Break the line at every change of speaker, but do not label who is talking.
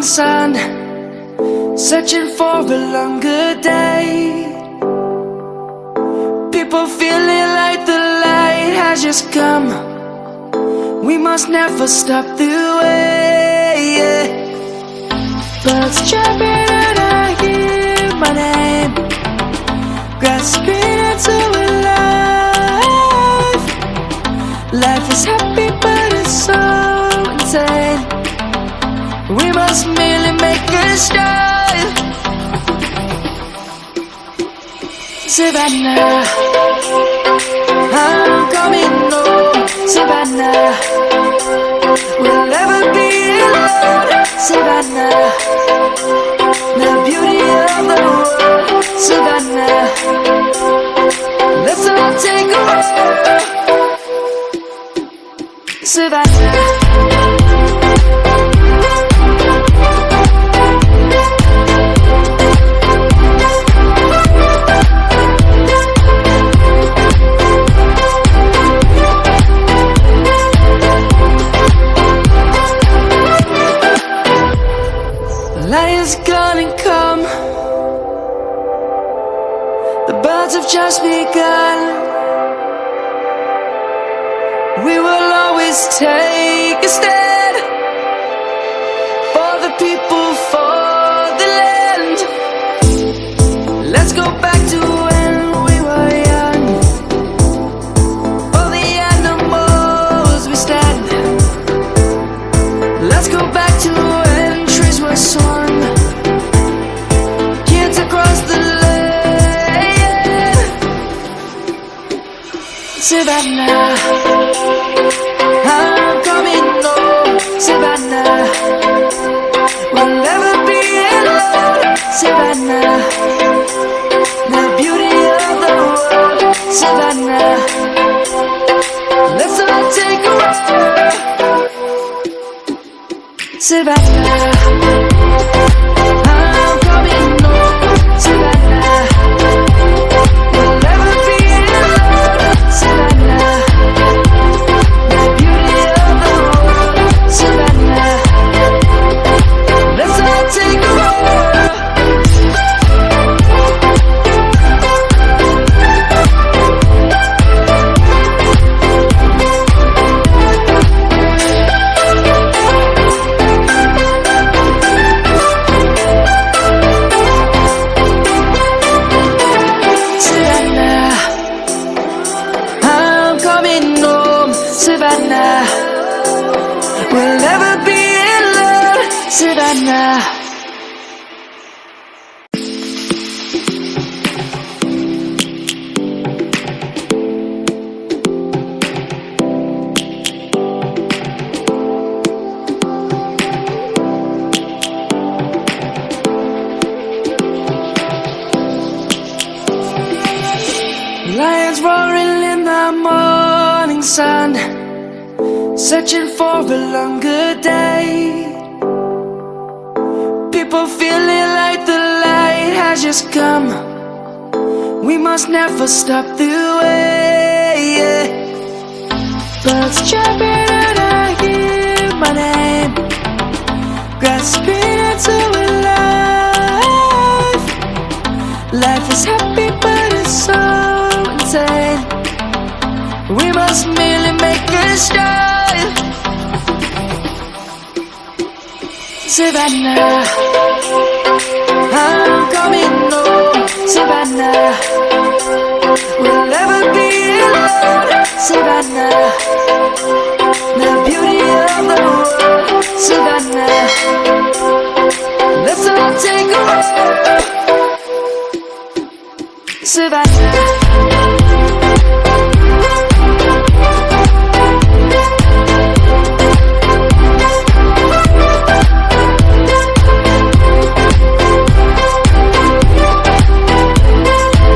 sun, searching for a longer day. People feeling like the light has just come. We must never stop the way. Birds chirping and I hear my name, grasping into life. Life is happy but it's so insane. We must merely make a start. Savannah, I'm coming home. Savannah, we'll never be alone. Savannah, the beauty of the world. Savannah, let's all take a walk. Savannah. Light is gonna come. The birds have just begun. We will always take a stand for the people, for the land. Let's go back to when we were young. For the animals we stand. Let's go back to when trees were swung. Kids across the land. Savannah, I'm coming home. Savannah, we'll never be alone. Savannah, the beauty of the world. Savannah, let's all take a walk. Savannah, I'm coming home. Savannah, we'll never be alone. Savannah, the beauty of the world. Savannah, let's all take a walk. Savannah, we'll never be alone. Savannah. Lions roaring in the morning sun, searching for a longer day. People feeling like the light has just come. We must never stop the way. Birds chirping and I hear my name, grasping into life. Life is happy but it's so insane. We must merely make a start. Savannah, I'm coming home. Savannah, we'll never be alone. Savannah, the beauty of the world. Savannah, let's all take a walk. Savannah.